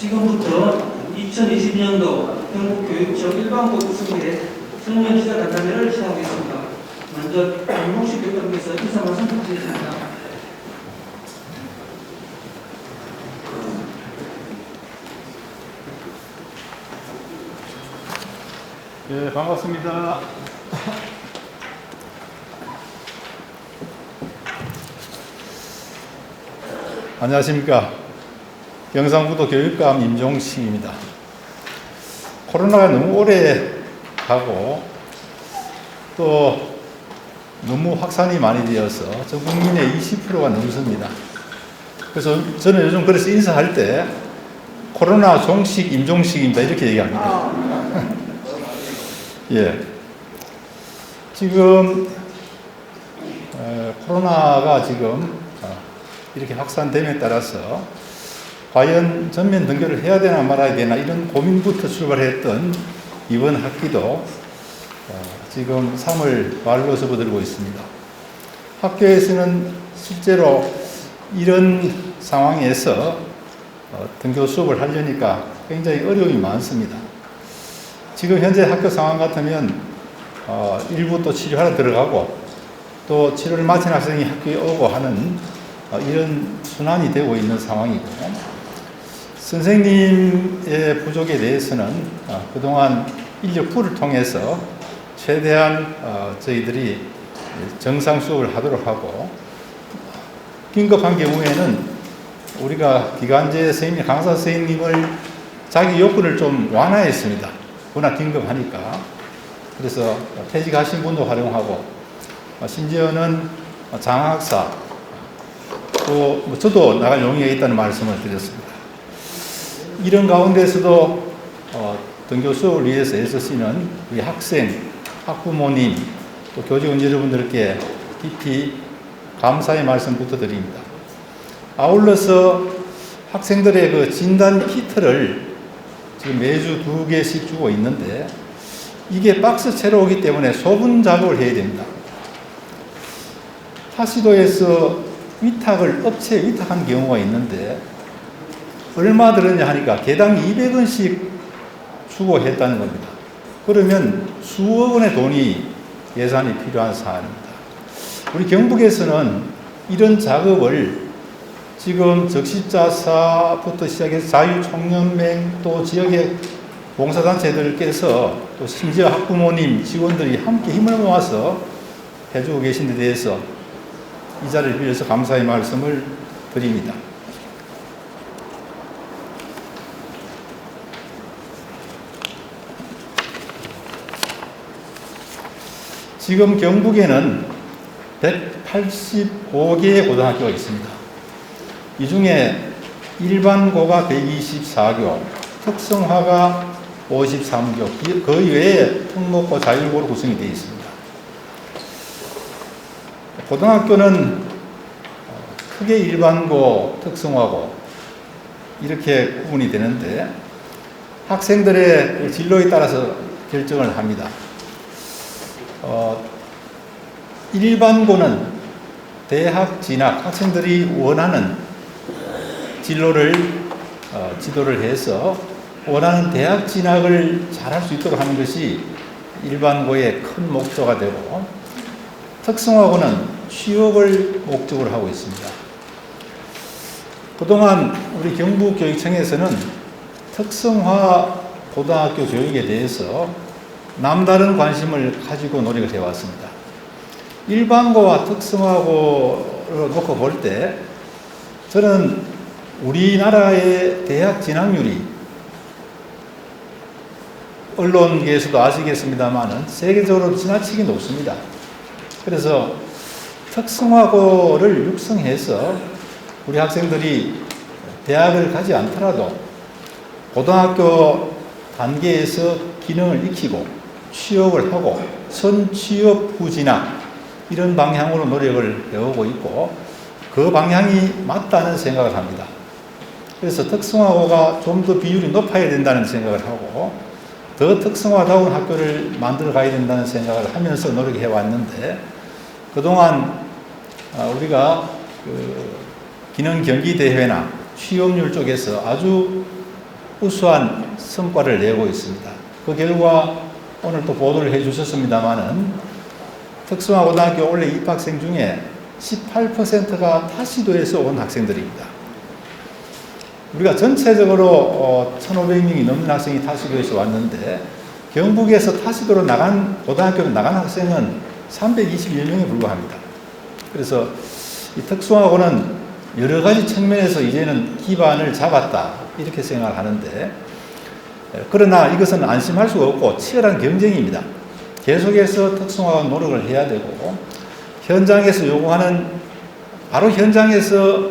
지금부터 2022년도 경북교육청 일반고 구성의 설명 시작 간담회를 시작하겠습니다. 먼저 김용식 교육감께서 인사 말씀 부탁드리겠습니다. 네, 반갑습니다. 안녕하십니까. 경상북도 교육감 임종식입니다. 코로나가 너무 오래 가고 또 너무 확산이 많이 되어서 전 국민의 20%가 넘습니다. 그래서 저는 요즘 그래서 인사할 때 코로나 종식 임종식입니다 이렇게 얘기합니다. 예. 지금 코로나가 지금 이렇게 확산됨에 따라서 과연 전면 등교를 해야 되나 말아야 되나 이런 고민부터 출발했던 이번 학기도 지금 3월 말로 접어들고 있습니다. 학교에서는 실제로 이런 상황에서 등교 수업을 하려니까 굉장히 어려움이 많습니다. 지금 현재 학교 상황 같으면 일부 또 치료하러 들어가고 또 치료를 마친 학생이 학교에 오고 하는 이런 순환이 되고 있는 상황이고, 선생님의 부족에 대해서는 그동안 인력풀을 통해서 최대한 저희들이 정상 수업을 하도록 하고, 긴급한 경우에는 우리가 기간제 선생님, 강사 선생님을 자기 요건을 좀 완화했습니다. 워낙 긴급하니까. 그래서 퇴직하신 분도 활용하고, 심지어는 장학사, 또 저도 나갈 용의가 있다는 말씀을 드렸습니다. 이런 가운데서도 등교 수업을 위해서 애쓰시는 우리 학생, 학부모님, 또 교직원 여러분들께 깊이 감사의 말씀부터 드립니다. 아울러서 학생들의 그 진단 키트를 지금 매주 2개씩 주고 있는데 이게 박스채로 오기 때문에 소분 작업을 해야 됩니다. 하시도에서 업체에 위탁한 경우가 있는데 얼마 들었냐 하니까 개당 200원씩 주고 했다는 겁니다. 그러면 수억 원의 돈이 예산이 필요한 사안입니다. 우리 경북에서는 이런 작업을 지금 적십자사부터 시작해서 자유총연맹 또 지역의 봉사단체들께서 또 심지어 학부모님, 직원들이 함께 힘을 모아서 해주고 계신 데 대해서 이 자리를 빌어서 감사의 말씀을 드립니다. 지금 경북에는 185개의 고등학교가 있습니다. 이 중에 일반고가 124교, 특성화가 53교, 그 외에 특목고, 자율고로 구성이 되어 있습니다. 고등학교는 크게 일반고, 특성화고 이렇게 구분이 되는데 학생들의 진로에 따라서 결정을 합니다. 일반고는 대학 진학, 학생들이 원하는 진로를 지도를 해서 원하는 대학 진학을 잘할 수 있도록 하는 것이 일반고의 큰 목표가 되고, 특성화고는 취업을 목적으로 하고 있습니다. 그동안 우리 경북교육청에서는 특성화 고등학교 교육에 대해서 남다른 관심을 가지고 노력을 해왔습니다. 일반고와 특성화고를 놓고 볼 때 저는 우리나라의 대학 진학률이 언론계에서도 아시겠습니다만은 세계적으로 지나치게 높습니다. 그래서 특성화고를 육성해서 우리 학생들이 대학을 가지 않더라도 고등학교 단계에서 기능을 익히고 취업을 하고 선취업 후진학 이런 방향으로 노력을 해오고 있고 그 방향이 맞다는 생각을 합니다. 그래서 특성화고가 좀 더 비율이 높아야 된다는 생각을 하고 더 특성화다운 학교를 만들어 가야 된다는 생각을 하면서 노력해 왔는데, 그동안 우리가 기능 경기 대회나 취업률 쪽에서 아주 우수한 성과를 내고 있습니다. 그 결과 오늘 또 보도를 해 주셨습니다마는 특성화고등학교 올해 입학생 중에 18%가 타시도에서 온 학생들입니다. 우리가 전체적으로 1,500명이 넘는 학생이 타시도에서 왔는데 경북에서 타시도로 고등학교로 나간 학생은 321명에 불과합니다. 그래서 이 특성화고는 여러 가지 측면에서 이제는 기반을 잡았다 이렇게 생각하는데, 그러나 이것은 안심할 수가 없고 치열한 경쟁입니다. 계속해서 특성화가 노력을 해야 되고, 현장에서 요구하는 바로 현장에서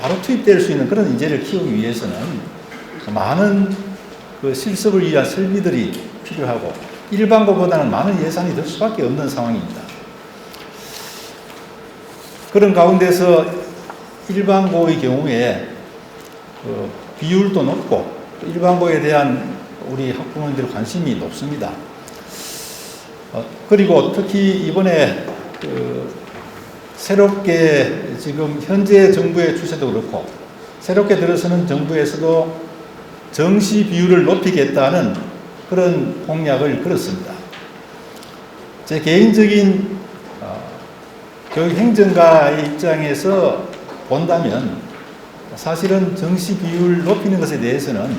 바로 투입될 수 있는 그런 인재를 키우기 위해서는 많은 그 실습을 위한 설비들이 필요하고 일반고보다는 많은 예산이 들 수밖에 없는 상황입니다. 그런 가운데서 일반고의 경우에 비율도 높고 일반고에 대한 우리 학부모님들의 관심이 높습니다. 그리고 특히 이번에 새롭게 지금 현재 정부의 추세도 그렇고 새롭게 들어서는 정부에서도 정시 비율을 높이겠다는 그런 공약을 걸었습니다. 제 개인적인 교육행정가의 입장에서 본다면 사실은 정시 비율 높이는 것에 대해서는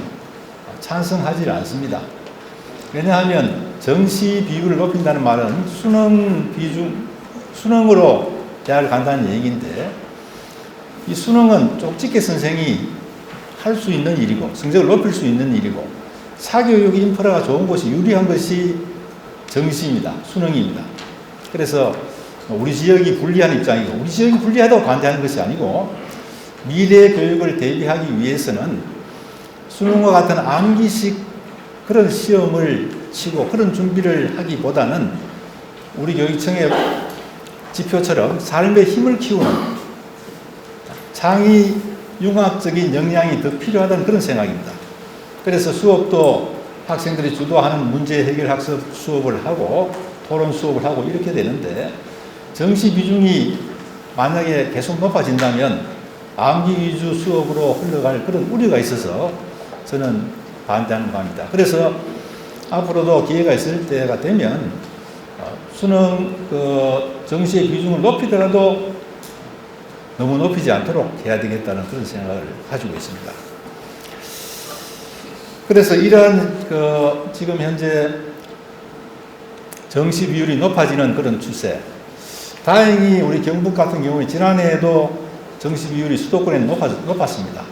찬성하지 않습니다. 왜냐하면 정시 비율을 높인다는 말은 수능으로 대학을 간다는 얘기인데, 이 수능은 쪽집게 선생이 할 수 있는 일이고 성적을 높일 수 있는 일이고 사교육 인프라가 좋은 곳이 유리한 것이 정시입니다. 수능입니다. 그래서 우리 지역이 불리한 입장이고, 우리 지역이 불리하다고 반대하는 것이 아니고 미래 교육을 대비하기 위해서는 수능과 같은 암기식 그런 시험을 치고 그런 준비를 하기보다는 우리 교육청의 지표처럼 삶의 힘을 키우는 창의 융합적인 역량이 더 필요하다는 그런 생각입니다. 그래서 수업도 학생들이 주도하는 문제 해결 학습 수업을 하고 토론 수업을 하고 이렇게 되는데, 정시 비중이 만약에 계속 높아진다면 암기 위주 수업으로 흘러갈 그런 우려가 있어서 저는 반대하는 바입니다. 그래서 앞으로도 기회가 있을 때가 되면 수능 정시의 비중을 높이더라도 너무 높이지 않도록 해야 되겠다는 그런 생각을 가지고 있습니다. 그래서 이러한 지금 현재 정시 비율이 높아지는 그런 추세, 다행히 우리 경북 같은 경우에 지난해에도 정시 비율이 수도권에 높았습니다.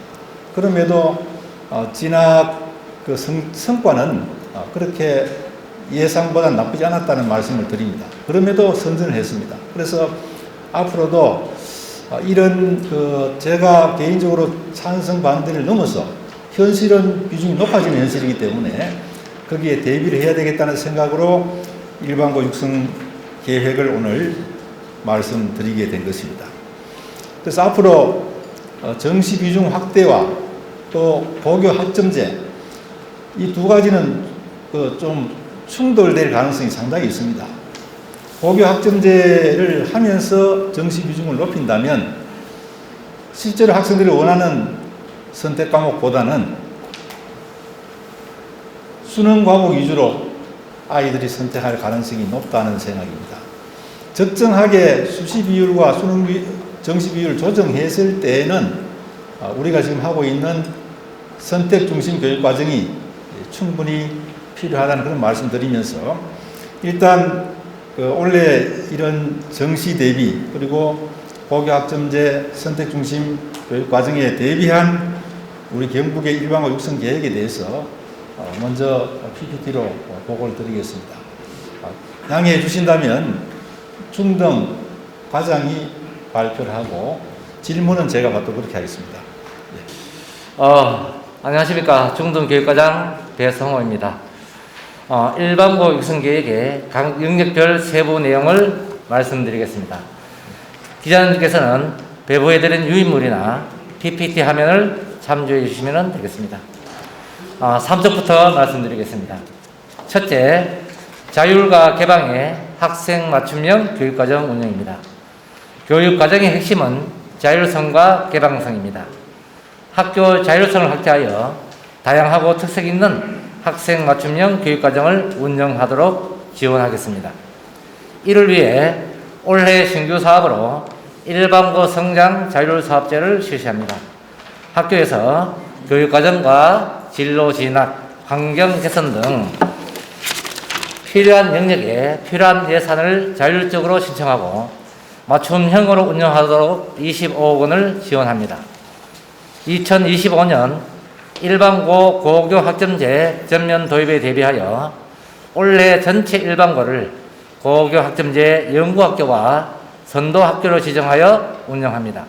그럼에도 진학 성과는 그렇게 예상보다 나쁘지 않았다는 말씀을 드립니다. 그럼에도 선전을 했습니다. 그래서 앞으로도 이런 제가 개인적으로 찬성 반대를 넘어서 현실은 비중이 높아지는 현실이기 때문에 거기에 대비를 해야 되겠다는 생각으로 일반고 육성 계획을 오늘 말씀드리게 된 것입니다. 그래서 앞으로 정시 비중 확대와 또 고교 학점제, 이 두 가지는 좀 충돌될 가능성이 상당히 있습니다. 고교 학점제를 하면서 정시 비중을 높인다면 실제로 학생들이 원하는 선택 과목보다는 수능 과목 위주로 아이들이 선택할 가능성이 높다는 생각입니다. 적정하게 수시 비율과 정시 비율을 조정했을 때에는 우리가 지금 하고 있는 선택 중심 교육 과정이 충분히 필요하다는 그런 말씀드리면서, 일단 올해 이런 정시 대비 그리고 고교 학점제 선택 중심 교육 과정에 대비한 우리 경북의 일반고 육성 계획에 대해서 먼저 PPT로 보고를 드리겠습니다. 양해해 주신다면 중등 과장이 발표를 하고 질문은 제가 받도록 그렇게 하겠습니다. 네. 안녕하십니까. 중등교육과장 배성호입니다. 일반고 육성계획의 각 영역별 세부 내용을 말씀드리겠습니다. 기자님께서는 배부해드린 유인물이나 PPT 화면을 참조해 주시면 되겠습니다. 3쪽부터 말씀드리겠습니다. 첫째, 자율과 개방의 학생 맞춤형 교육과정 운영입니다. 교육과정의 핵심은 자율성과 개방성입니다. 학교 자율성을 확대하여 다양하고 특색 있는 학생 맞춤형 교육과정을 운영하도록 지원하겠습니다. 이를 위해 올해 신규 사업으로 일반고 성장 자율 사업제를 실시합니다. 학교에서 교육과정과 진로 진학, 환경 개선 등 필요한 영역에 필요한 예산을 자율적으로 신청하고 맞춤형으로 운영하도록 25억 원을 지원합니다. 2025년 일반고 고교 학점제 전면 도입에 대비하여 올해 전체 일반고를 고교 학점제 연구학교와 선도학교로 지정하여 운영합니다.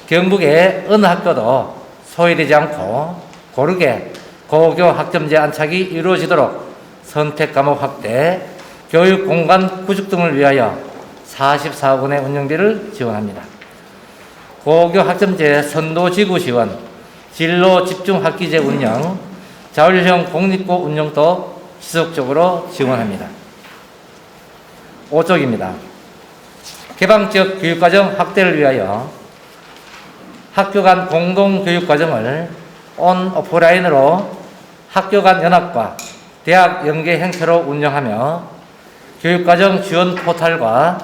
경북의 어느 학교도 소외되지 않고 고르게 고교 학점제 안착이 이루어지도록 선택 과목 확대, 교육 공간 구축 등을 위하여 44억 원의 운영비를 지원합니다. 고교 학점제 선도지구 지원, 진로 집중 학기제 운영, 자율형 공립고 운영도 지속적으로 지원합니다. 5쪽입니다. 개방적 교육과정 확대를 위하여 학교 간 공동교육과정을 온 오프라인으로 학교 간 연합과 대학 연계 형태로 운영하며 교육과정 지원 포털과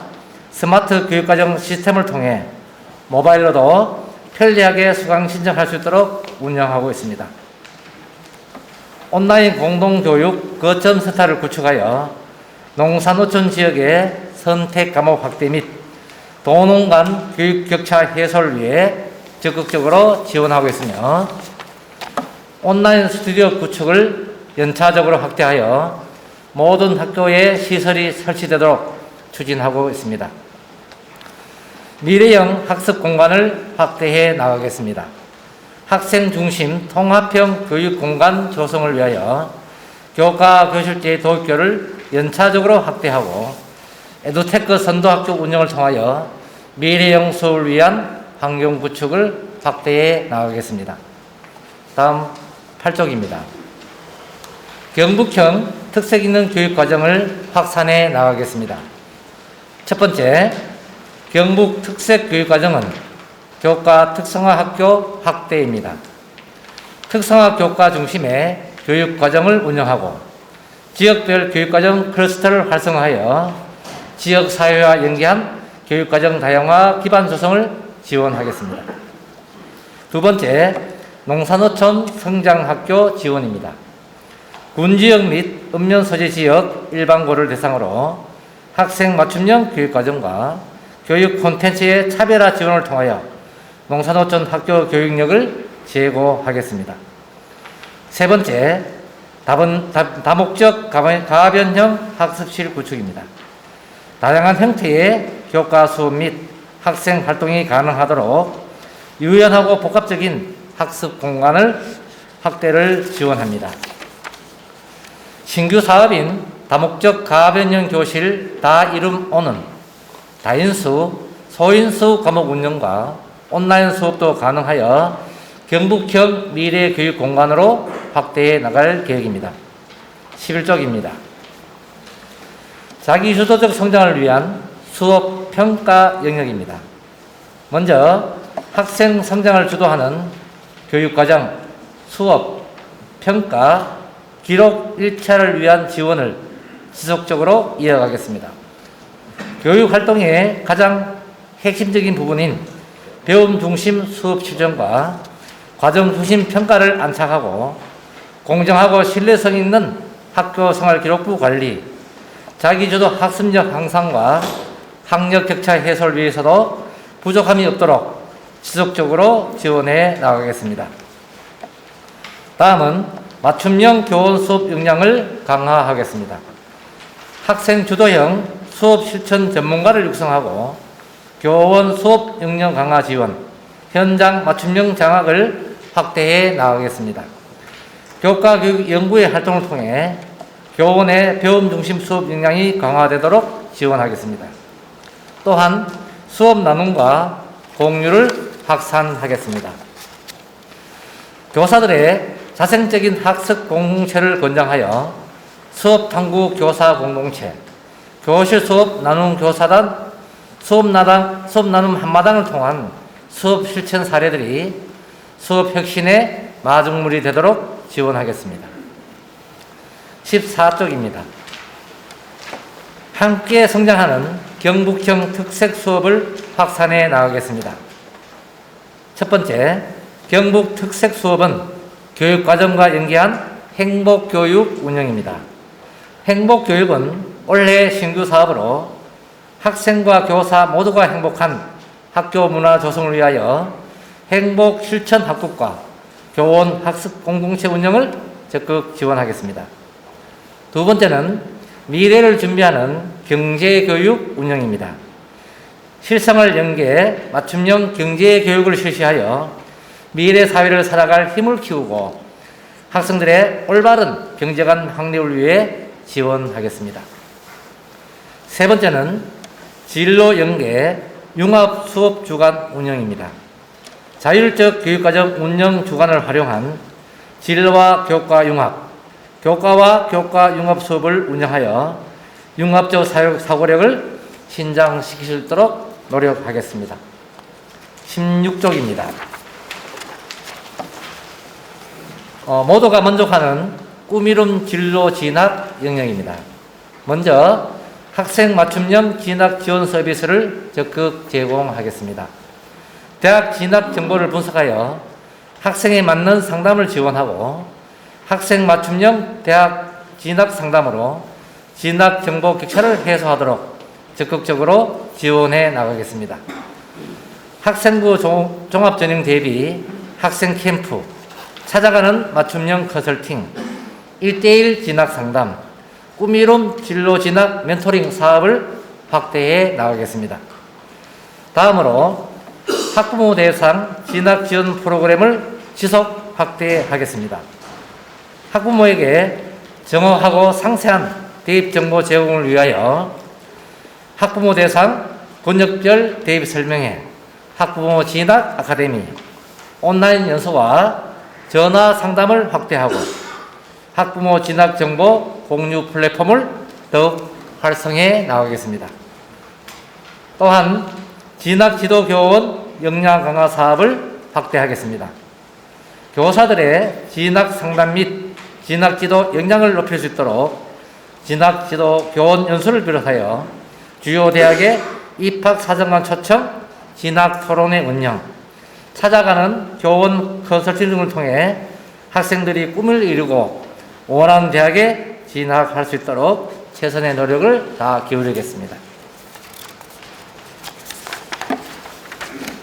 스마트 교육과정 시스템을 통해 모바일로도 편리하게 수강 신청할 수 있도록 운영하고 있습니다. 온라인 공동교육 거점 센터를 구축하여 농사노촌 지역의 선택 과목 확대 및 도농 간 교육 격차 해소를 위해 적극적으로 지원하고 있으며 온라인 스튜디오 구축을 연차적으로 확대하여 모든 학교에 시설이 설치되도록 추진하고 있습니다. 미래형 학습 공간을 확대해 나가겠습니다. 학생 중심 통합형 교육 공간 조성을 위하여 교과 교실제 도입교를 연차적으로 확대하고 에듀테크 선도학교 운영을 통하여 미래형 수업을 위한 환경 구축을 확대해 나가겠습니다. 다음 8쪽입니다. 경북형 특색 있는 교육과정을 확산해 나가겠습니다. 첫 번째, 경북 특색 교육과정은 교과 특성화 학교 확대입니다. 특성화 교과 중심의 교육과정을 운영하고 지역별 교육과정 클러스터를 활성화하여 지역사회와 연계한 교육과정 다양화 기반 조성을 지원하겠습니다. 두 번째, 농사노촌 성장학교 지원입니다. 군지역 및 읍면소재 지역 일반고를 대상으로 학생 맞춤형 교육과정과 교육 콘텐츠의 차별화 지원을 통하여 농사노촌 학교 교육력을 제고하겠습니다. 세 번째, 다목적 가변형 학습실 구축입니다. 다양한 형태의 교과 수업 및 학생 활동이 가능하도록 유연하고 복합적인 학습 공간을 확대를 지원합니다. 신규 사업인 다목적 가변형 교실 다이룸5는 다인수, 소인수 과목 운영과 온라인 수업도 가능하여 경북형 미래교육 공간으로 확대해 나갈 계획입니다. 11쪽입니다. 자기주도적 성장을 위한 수업 평가 영역입니다. 먼저 학생 성장을 주도하는 교육과정, 수업, 평가, 기록 일차를 위한 지원을 지속적으로 이어가겠습니다. 교육활동의 가장 핵심적인 부분인 배움 중심 수업 실전과 과정 중심 평가를 안착하고 공정하고 신뢰성 있는 학교 생활 기록부 관리, 자기주도 학습력 향상과 학력 격차 해소를 위해서도 부족함이 없도록 지속적으로 지원해 나가겠습니다. 다음은 맞춤형 교원 수업 역량을 강화하겠습니다. 학생 주도형 수업 실천 전문가를 육성하고 교원 수업 역량 강화 지원, 현장 맞춤형 장학을 확대해 나가겠습니다. 교과 교육 연구의 활동을 통해 교원의 배움 중심 수업 역량이 강화되도록 지원하겠습니다. 또한 수업 나눔과 공유를 확산하겠습니다. 교사들의 자생적인 학습 공동체를 권장하여 수업 탐구 교사 공동체, 교실 수업 나눔 교사단, 수업 나눔 한마당을 통한 수업 실천 사례들이 수업 혁신의 마중물이 되도록 지원하겠습니다. 14쪽입니다. 함께 성장하는 경북형 특색 수업을 확산해 나가겠습니다. 첫 번째, 경북 특색 수업은 교육과정과 연계한 행복교육 운영입니다. 행복교육은 올해 신규 사업으로 학생과 교사 모두가 행복한 학교 문화 조성을 위하여 행복 실천 학급과 교원 학습 공동체 운영을 적극 지원하겠습니다. 두 번째는 미래를 준비하는 경제교육 운영입니다. 실생활 연계 맞춤형 경제교육을 실시하여 미래 사회를 살아갈 힘을 키우고 학생들의 올바른 경제관 확립을 위해 지원하겠습니다. 세 번째는 진로 연계 융합 수업 주간 운영입니다. 자율적 교육과정 운영 주간을 활용한 진로와 교과 융합, 교과와 교과 융합 수업을 운영하여 융합적 사고력을 신장시킬 수 있도록 노력하겠습니다. 16쪽입니다. 모두가 만족하는 꾸미름 진로 진학 영역입니다. 먼저 학생 맞춤형 진학 지원 서비스를 적극 제공하겠습니다. 대학 진학 정보를 분석하여 학생에 맞는 상담을 지원하고 학생 맞춤형 대학 진학 상담으로 진학 정보 격차를 해소하도록 적극적으로 지원해 나가겠습니다. 학생부 종합전형 대비 학생 캠프, 찾아가는 맞춤형 컨설팅, 1대1 진학 상담, 꾸미름 진로 진학 멘토링 사업을 확대해 나가겠습니다. 다음으로 학부모 대상 진학 지원 프로그램을 지속 확대하겠습니다. 학부모에게 정확하고 상세한 대입 정보 제공을 위하여 학부모 대상 권역별 대입 설명회, 학부모 진학 아카데미, 온라인 연수와 전화 상담을 확대하고 학부모 진학 정보 공유 플랫폼을 더욱 활성해 나가겠습니다. 또한 진학 지도 교원 역량 강화 사업을 확대하겠습니다. 교사들의 진학 상담 및 진학 지도 역량을 높일 수 있도록 진학 지도 교원 연수를 비롯하여 주요 대학의 입학 사정관 초청 진학 토론회 운영, 찾아가는 교원 컨설팅 등을 통해 학생들이 꿈을 이루고 원하는 대학에 진학할 수 있도록 최선의 노력을 다 기울이겠습니다.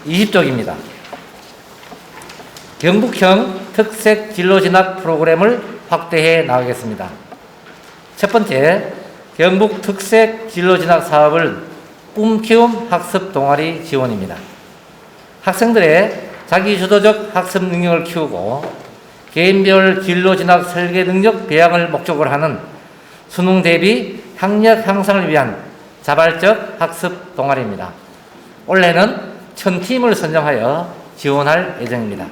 20쪽입니다. 경북형 특색 진로 진학 프로그램을 확대해 나가겠습니다. 첫 번째, 경북 특색 진로 진학 사업을 꿈키움 학습 동아리 지원입니다. 학생들의 자기주도적 학습 능력을 키우고 개인별 진로 진학 설계 능력 배양을 목적으로 하는 수능 대비 학력 향상을 위한 자발적 학습 동아리입니다. 올해는 1000팀을 선정하여 지원할 예정입니다.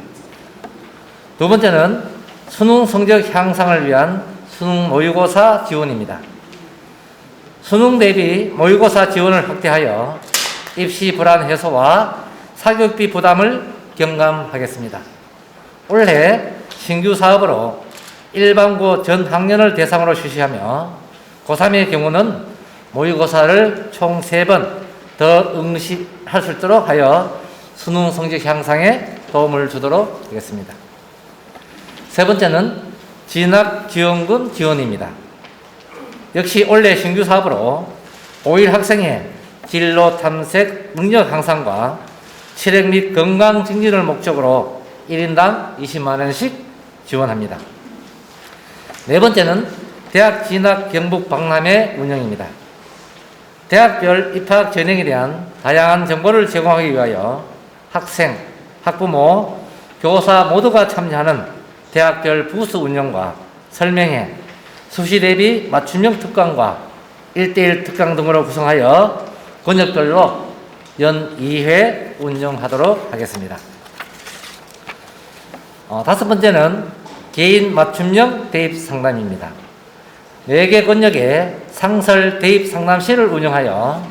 두 번째는 수능 성적 향상을 위한 수능 모의고사 지원입니다. 수능 대비 모의고사 지원을 확대하여 입시 불안 해소와 사교육비 부담을 경감하겠습니다. 올해 신규 사업으로 일반고 전 학년을 대상으로 실시하며 고3의 경우는 모의고사를 총 3번 더 응시할 수 있도록 하여 수능 성적 향상에 도움을 주도록 하겠습니다. 세 번째는 진학지원금 지원입니다. 역시 올해 신규 사업으로 고1 학생의 진로 탐색 능력 향상과 체력 및 건강 증진을 목적으로 1인당 20만 원씩 지원합니다. 네 번째는 대학 진학 경북 박람회 운영입니다. 대학별 입학 전형에 대한 다양한 정보를 제공하기 위하여 학생, 학부모, 교사 모두가 참여하는 대학별 부스 운영과 설명회, 수시 대비 맞춤형 특강과 1대1 특강 등으로 구성하여 권역별로 연 2회 운영하도록 하겠습니다. 다섯 번째는 개인 맞춤형 대입 상담입니다. 4개 권역에 상설 대입 상담실을 운영하여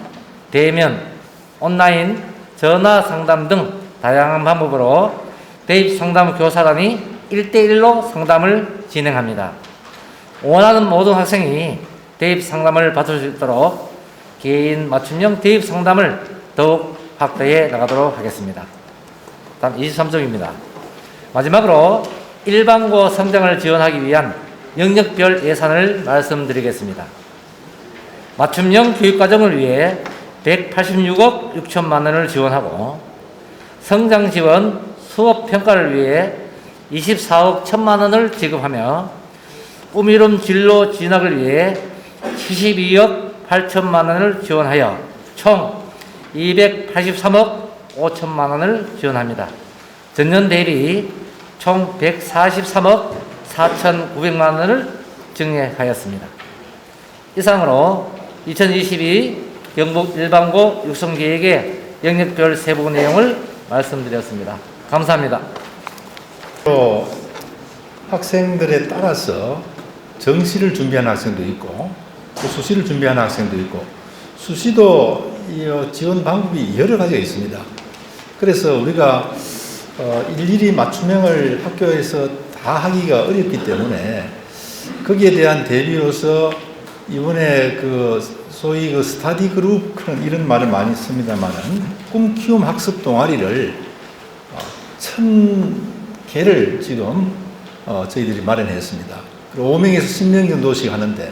대면, 온라인, 전화 상담 등 다양한 방법으로 대입 상담 교사단이 1대1로 상담을 진행합니다. 원하는 모든 학생이 대입 상담을 받을 수 있도록 개인 맞춤형 대입 상담을 더욱 확대해 나가도록 하겠습니다. 다음 23점입니다. 마지막으로 일반고 성장을 지원하기 위한 영역별 예산을 말씀드리겠습니다. 맞춤형 교육과정을 위해 186억 6천만 원을 지원하고 성장 지원 수업 평가를 위해 24억 1천만 원을 지급하며 꿈이룸 진로 진학을 위해 72억 8천만 원을 지원하여 총 283억 5천만 원을 지원합니다. 전년 대비 총 143억 4,900만 원을 증액하였습니다. 이상으로 2022 경북 일반고 육성계획의 영역별 세부 내용을 말씀드렸습니다. 감사합니다. 또 학생들에 따라서 정시를 준비하는 학생도 있고 또 수시를 준비하는 학생도 있고 수시도 지원 방법이 여러 가지가 있습니다. 그래서 우리가 일일이 맞춤형을 학교에서 다 하기가 어렵기 때문에 거기에 대한 대비로서 이번에 소위 스터디 그룹 이런 말을 많이 씁니다만은 꿈키움 학습 동아리를 1,000개를 지금 저희들이 마련했습니다. 5명에서 10명 정도씩 하는데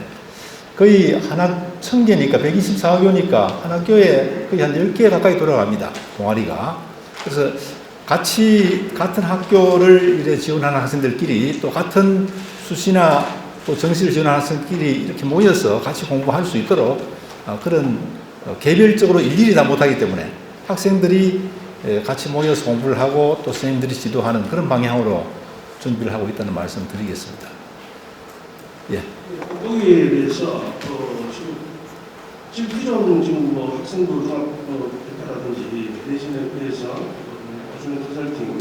거의 한 학 1,000개니까 124학교니까 한 학교에 거의 한 10개 가까이 돌아갑니다. 동아리가. 그래서 같은 학교를 이래 지원하는 학생들끼리 또 같은 수시나 또 정시를 지원하는 학생끼리 이렇게 모여서 같이 공부할 수 있도록 그런 개별적으로 일일이 다 못하기 때문에 학생들이 같이 모여서 공부를 하고 또 선생님들이 지도하는 그런 방향으로 준비를 하고 있다는 말씀 드리겠습니다. 예. 거기에 대해서 지금 기존 학생부 평가라든지 내신에 대해서 나중에 컨설팅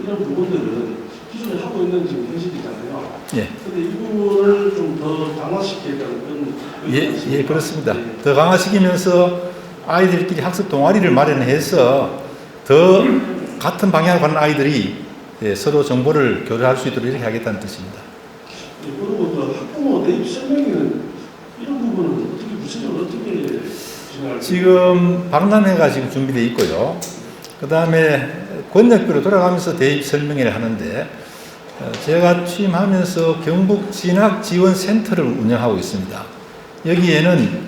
이런 부분들은 기존에 하고 있는 지금 현실이잖아요. 예. 근데 이 부분을 좀 더 강화시키겠다는 그런 예, 그렇습니다. 더 강화시키면서 아이들끼리 학습 동아리를 마련해서 더 같은 방향으로 가는 아이들이 서로 정보를 교류할 수 있도록 이렇게 하겠다는 뜻입니다. 그리고 또 학부모 대입 설명회는 이런 부분은 어떻게 구체적으로 어떻게 진행할 지금 박람회가 지금 준비되어 있고요. 그 다음에 권역별로 돌아가면서 대입 설명회를 하는데 제가 취임하면서 경북 진학지원센터를 운영하고 있습니다. 여기에는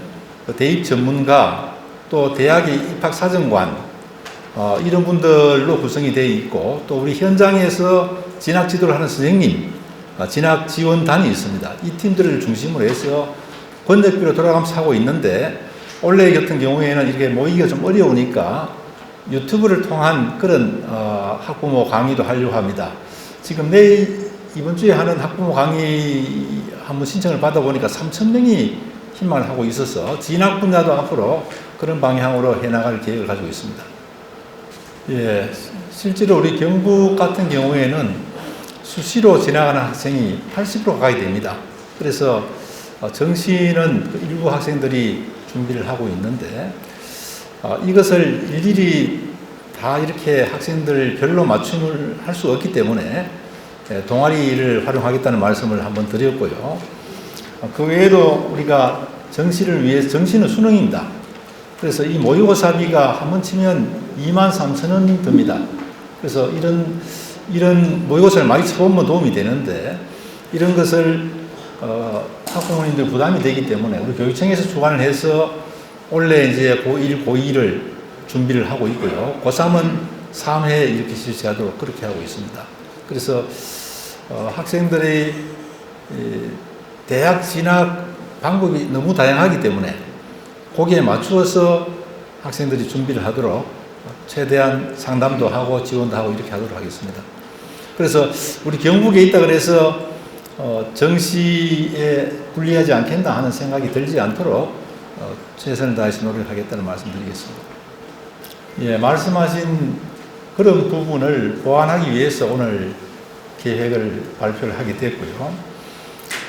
대입 전문가 또 대학의 입학사정관 이런 분들로 구성이 되어 있고 또 우리 현장에서 진학 지도를 하는 선생님 진학 지원단이 있습니다. 이 팀들을 중심으로 해서 권역별로 돌아가면서 하고 있는데 올해 같은 경우에는 이렇게 모이기가 좀 어려우니까 유튜브를 통한 그런 학부모 강의도 하려고 합니다. 지금 이번 주에 하는 학부모 강의 한번 신청을 받아보니까 3,000명이 희망을 하고 있어서 진학 분야도 앞으로 그런 방향으로 해나갈 계획을 가지고 있습니다. 예, 실제로 우리 경북 같은 경우에는 수시로 지나가는 학생이 80% 가까이 됩니다. 그래서 정시는 일부 학생들이 준비를 하고 있는데 이것을 일일이 다 이렇게 학생들 별로 맞춤을 할 수 없기 때문에 동아리를 활용하겠다는 말씀을 한번 드렸고요. 그 외에도 우리가 정시를 위해서 정시는 수능입니다. 그래서 이 모의고사비가 한번 치면 23,000원 듭니다. 그래서 이런 모의고사를 많이 쳐보면 도움이 되는데 이런 것을 학부모님들 부담이 되기 때문에 우리 교육청에서 주관을 해서 원래 이제 고1, 고2를 준비를 하고 있고요. 고3은 3회 이렇게 실시하도록 그렇게 하고 있습니다. 그래서 학생들의 대학 진학 방법이 너무 다양하기 때문에 거기에 맞추어서 학생들이 준비를 하도록 최대한 상담도 하고 지원도 하고 이렇게 하도록 하겠습니다. 그래서 우리 경북에 있다 그래서 정시에 불리하지 않겠나 하는 생각이 들지 않도록 최선을 다해서 노력하겠다는 말씀 드리겠습니다. 예, 말씀하신 그런 부분을 보완하기 위해서 오늘 계획을 발표를 하게 됐고요.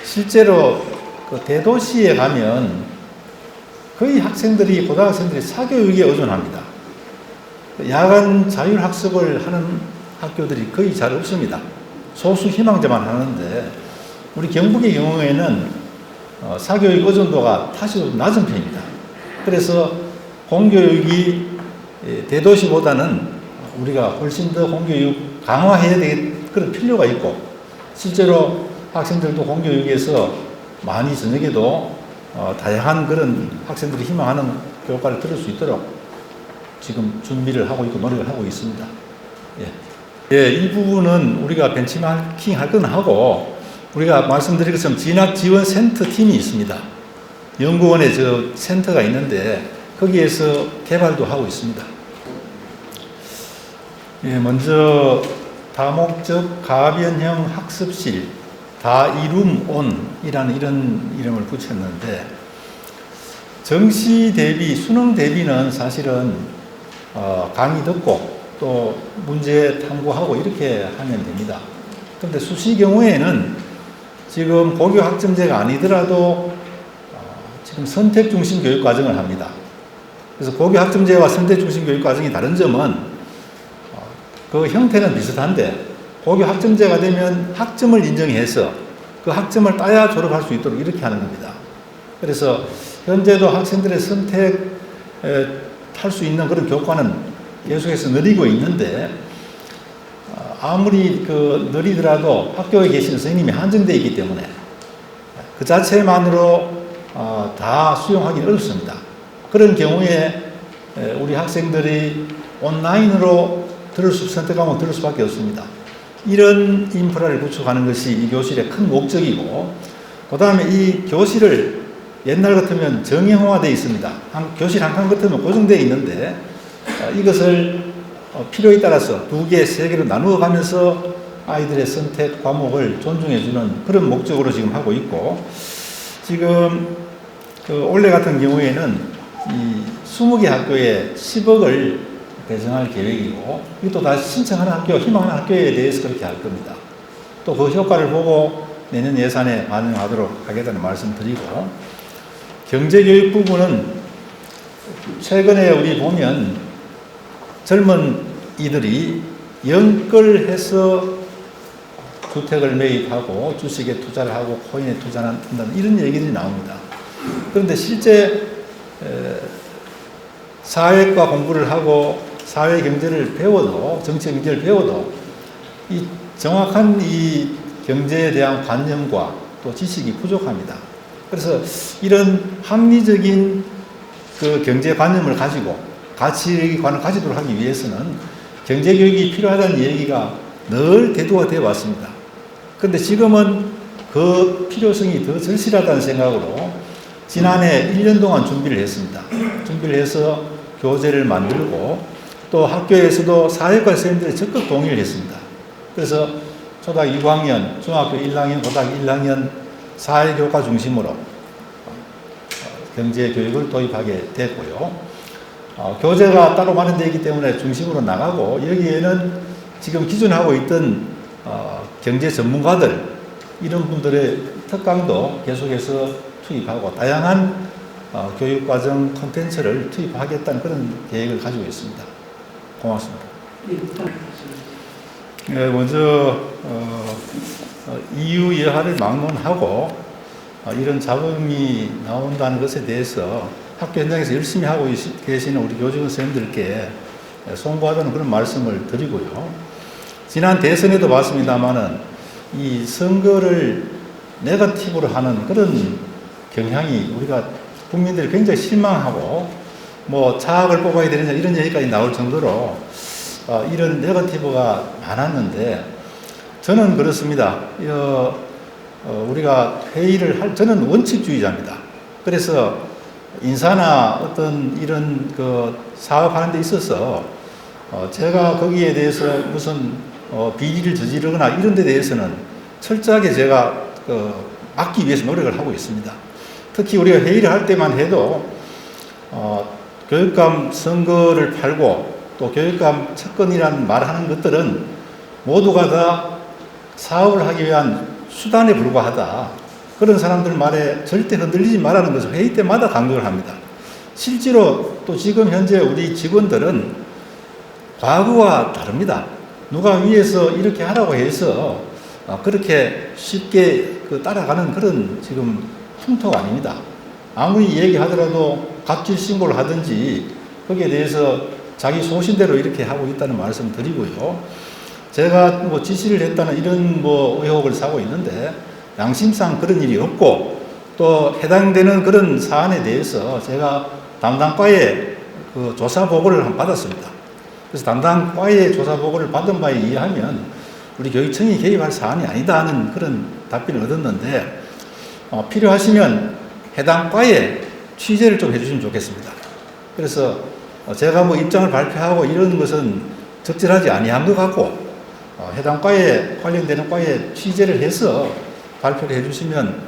실제로 대도시에 가면 거의 고등학생들이 사교육에 의존합니다. 야간 자율학습을 하는 학교들이 거의 잘 없습니다. 소수 희망자만 하는데 우리 경북의 경우에는 사교육 의존도가 다소 낮은 편입니다. 그래서 공교육이 대도시보다는 우리가 훨씬 더 공교육 강화해야 될 그런 필요가 있고 실제로 학생들도 공교육에서 많이 저녁에도 다양한 그런 학생들이 희망하는 교과를 들을 수 있도록 지금 준비를 하고 있고 노력을 하고 있습니다. 예, 이 부분은 우리가 벤치마킹 할 건 하고 우리가 말씀드린 것처럼 진학지원센터 팀이 있습니다. 연구원에 저 센터가 있는데 거기에서 개발도 하고 있습니다. 예, 먼저 다목적 가변형 학습실 다이룸온이라는 이런 이름을 붙였는데 정시 대비, 수능 대비는 사실은 강의 듣고 또 문제 탐구하고 이렇게 하면 됩니다. 그런데 수시 경우에는 지금 고교 학점제가 아니더라도 지금 선택 중심 교육 과정을 합니다. 그래서 고교 학점제와 선택 중심 교육 과정이 다른 점은 그 형태는 비슷한데 고교 학점제가 되면 학점을 인정해서 그 학점을 따야 졸업할 수 있도록 이렇게 하는 겁니다. 그래서 현재도 학생들의 선택할 수 있는 그런 교과는 계속해서 늘리고 있는데 아무리 느리더라도 학교에 계시는 선생님이 한정되어 있기 때문에 그 자체만으로 다 수용하기 어렵습니다. 그런 경우에 우리 학생들이 온라인으로 선택하면 들을 수밖에 없습니다. 이런 인프라를 구축하는 것이 이 교실의 큰 목적이고 그 다음에 이 교실을 옛날 같으면 정형화되어 있습니다. 교실 한 칸 같으면 고정되어 있는데 이것을 필요에 따라서 2개, 3개로 나누어 가면서 아이들의 선택 과목을 존중해주는 그런 목적으로 지금 하고 있고 지금 올해 같은 경우에는 이 20개 학교에 10억을 배정할 계획이고 이것도 다시 신청하는 학교, 희망하는 학교에 대해서 그렇게 할 겁니다. 또 그 효과를 보고 내년 예산에 반영하도록 하겠다는 말씀 드리고 경제교육 부분은 최근에 우리 보면 젊은 이들이 연끌해서 주택을 매입하고 주식에 투자를 하고 코인에 투자한다는 이런 얘기들이 나옵니다. 그런데 실제 사회과 공부를 하고 사회 경제를 배워도 정치 경제를 배워도 이 정확한 이 경제에 대한 관념과 또 지식이 부족합니다. 그래서 이런 합리적인 그 경제관념을 가지고 가치관을 가지도록 하기 위해서는 경제교육이 필요하다는 얘기가 늘 대두가 되어 왔습니다. 그런데 지금은 그 필요성이 더 절실하다는 생각으로 지난해 1년 동안 준비를 했습니다. 준비를 해서 교재를 만들고 또 학교에서도 사회과 선생님들이 적극 동의를 했습니다. 그래서 초등학교 2학년, 중학교 1학년, 고등학교 1학년 사회교과 중심으로 경제교육을 도입하게 됐고요. 교재가 따로 마련되어 있기 때문에 중심으로 나가고 여기에는 지금 기존에 하고 있던 경제 전문가들 이런 분들의 특강도 계속해서 투입하고 다양한 교육과정 콘텐츠를 투입하겠다는 그런 계획을 가지고 있습니다. 고맙습니다. 네, 먼저 이유 여하를 막론하고 이런 잡음이 나온다는 것에 대해서 학교 현장에서 열심히 하고 계시는 우리 교직원 선생님들께 송구하다는 그런 말씀을 드리고요. 지난 대선에도 봤습니다만은 이 선거를 네거티브로 하는 그런 경향이 우리가 국민들이 굉장히 실망하고 뭐 차악을 뽑아야 되느냐 이런 얘기까지 나올 정도로 이런 네거티브가 많았는데 저는 그렇습니다. 우리가 회의를 저는 원칙주의자입니다. 그래서 인사나 어떤 이런 사업하는 데 있어서 제가 거기에 대해서 무슨 비리를 저지르거나 이런 데 대해서는 철저하게 제가 막기 위해서 노력을 하고 있습니다. 특히 우리가 회의를 할 때만 해도 교육감 선거를 팔고 또 교육감 채권이라는 말하는 것들은 모두가 다 사업을 하기 위한 수단에 불과하다. 그런 사람들 말에 절대 흔들리지 말라는 것을 회의 때마다 강조를 합니다. 실제로 또 지금 현재 우리 직원들은 과거와 다릅니다. 누가 위에서 이렇게 하라고 해서 그렇게 쉽게 따라가는 그런 지금 풍토가 아닙니다. 아무리 얘기하더라도 갑질 신고를 하든지 거기에 대해서 자기 소신대로 이렇게 하고 있다는 말씀 드리고요. 제가 뭐 지시를 했다는 이런 뭐 의혹을 사고 있는데 양심상 그런 일이 없고 또 해당되는 그런 사안에 대해서 제가 담당 과에 그 조사 보고를 한번 받았습니다. 그래서 담당 과의 조사 보고를 받은 바에 의하면 우리 교육청이 개입할 사안이 아니다 하는 그런 답변을 얻었는데 필요하시면 해당 과에 취재를 좀 해주시면 좋겠습니다. 그래서 제가 뭐 입장을 발표하고 이런 것은 적절하지 아니한 것 같고 해당 과에 관련되는 과에 취재를 해서 발표를 해주시면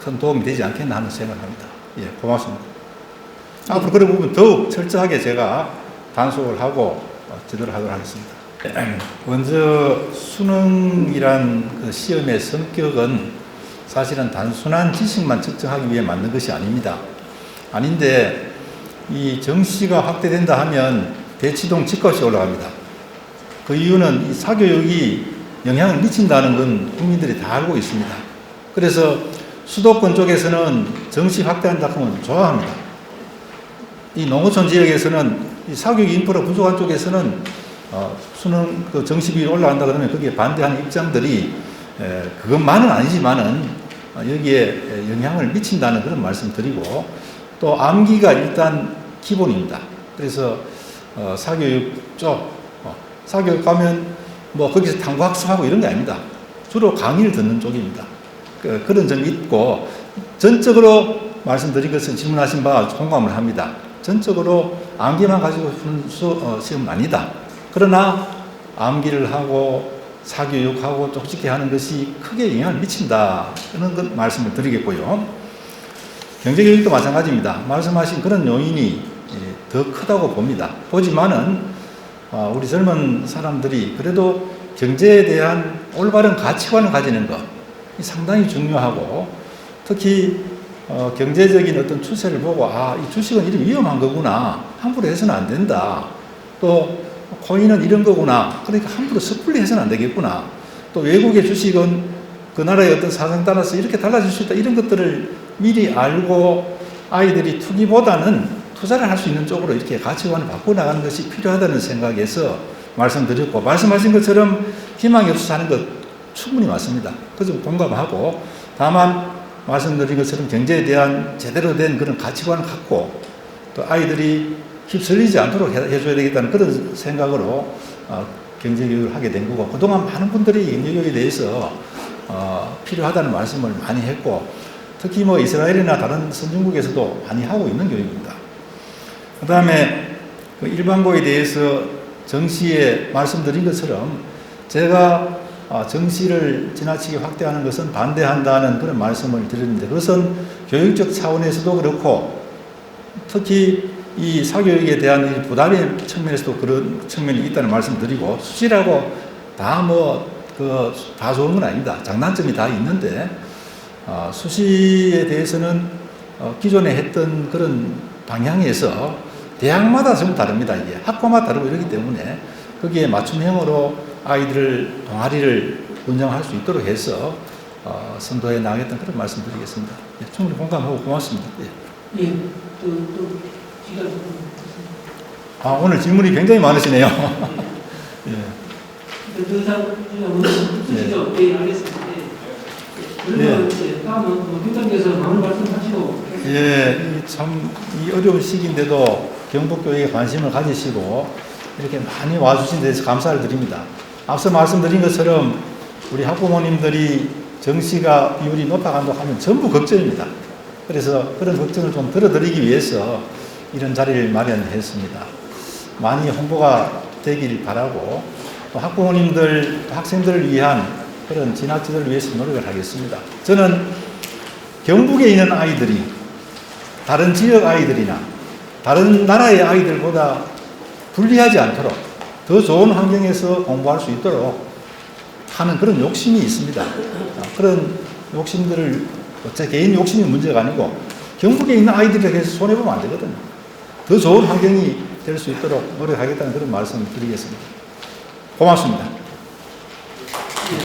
큰 도움이 되지 않겠나 하는 생각을 합니다. 예, 고맙습니다. 앞으로 그런 부분 더욱 철저하게 제가 단속을 하고 제대로 하도록 하겠습니다. 먼저 수능이란 그 시험의 성격은 사실은 단순한 지식만 측정하기 위해 만든 것이 아닙니다. 아닌데 이 정시가 확대된다 하면 대치동 집값이 올라갑니다. 그 이유는 이 사교육이 영향을 미친다는 건 국민들이 다 알고 있습니다. 그래서 수도권 쪽에서는 정시 확대한다 하면 좋아합니다. 이 농어촌 지역에서는 이 사교육 인프라 부족한 쪽에서는 수능 그 정시비율이 올라간다 그러면 거기에 반대하는 입장들이 그것만은 아니지만은 여기에 영향을 미친다는 그런 말씀 드리고 또 암기가 일단 기본입니다. 그래서 사교육 쪽 사교육 가면 뭐 거기서 탐구학습하고 이런 게 아닙니다. 주로 강의를 듣는 쪽입니다. 그런 점이 있고 전적으로 말씀드린 것은 질문하신 바와 공감을 합니다. 전적으로 암기만 가지고 시험은 아니다. 그러나 암기를 하고 사교육하고 쪽집게 하는 것이 크게 영향을 미친다. 그런 것 말씀을 드리겠고요. 경제교육도 마찬가지입니다. 말씀하신 그런 요인이 더 크다고 봅니다. 보지만은 우리 젊은 사람들이 그래도 경제에 대한 올바른 가치관을 가지는 것 상당히 중요하고 특히 경제적인 어떤 추세를 보고 이 주식은 이렇게 위험한 거구나. 함부로 해서는 안 된다. 또 코인은 이런 거구나. 그러니까 함부로 섣불리 해서는 안 되겠구나. 또 외국의 주식은 그 나라의 어떤 사정에 따라서 이렇게 달라질 수 있다. 이런 것들을 미리 알고 아이들이 투기보다는 투자를 할 수 있는 쪽으로 이렇게 가치관을 바꿔나가는 것이 필요하다는 생각에서 말씀드렸고 말씀하신 것처럼 희망이 없어서 하는 것 충분히 맞습니다. 그 점 공감하고 다만 말씀드린 것처럼 경제에 대한 제대로 된 그런 가치관을 갖고 또 아이들이 휩쓸리지 않도록 해줘야 되겠다는 그런 생각으로 경제교육을 하게 된 거고 그동안 많은 분들이 경제교육에 대해서 필요하다는 말씀을 많이 했고 특히 뭐 이스라엘이나 다른 선진국에서도 많이 하고 있는 교육입니다. 그 다음에 일반고에 대해서 정시에 말씀드린 것처럼 제가 정시를 지나치게 확대하는 것은 반대한다는 그런 말씀을 드렸는데 그것은 교육적 차원에서도 그렇고 특히 이 사교육에 대한 부담의 측면에서도 그런 측면이 있다는 말씀을 드리고 수시라고 다 좋은 건 아닙니다. 장단점이 다 있는데 수시에 대해서는 기존에 했던 그런 방향에서 대학마다 전부 다릅니다. 이게 학과마다 다르고 이러기 때문에 거기에 맞춤형으로 아이들을 동아리를 운영할 수 있도록 해서 선도해 나가겠다는 그런 말씀 드리겠습니다. 예, 충분히 공감하고 고맙습니다. 예. 예, 오늘 질문이 굉장히 많으시네요. 예. 더 이상 없으시죠? 예, 알겠습니다. 그러면 다음은 교장께서 마무리 말씀하시고. 예, 참 이 어려운 시기인데도 경북교육에 관심을 가지시고 이렇게 많이 와주신 데서 감사를 드립니다. 앞서 말씀드린 것처럼 우리 학부모님들이 정시가 비율이 높아간다고 하면 전부 걱정입니다. 그래서 그런 걱정을 좀 들어드리기 위해서 이런 자리를 마련했습니다. 많이 홍보가 되길 바라고 또 학부모님들, 학생들을 위한 그런 진학지도를 위해서 노력을 하겠습니다. 저는 경북에 있는 아이들이 다른 지역 아이들이나 다른 나라의 아이들보다 불리하지 않도록 더 좋은 환경에서 공부할 수 있도록 하는 그런 욕심이 있습니다. 그런 욕심들을 제 개인 욕심이 문제가 아니고 경북에 있는 아이들에게 손해보면 안 되거든요. 더 좋은 환경이 될 수 있도록 노력하겠다는 그런 말씀을 드리겠습니다. 고맙습니다.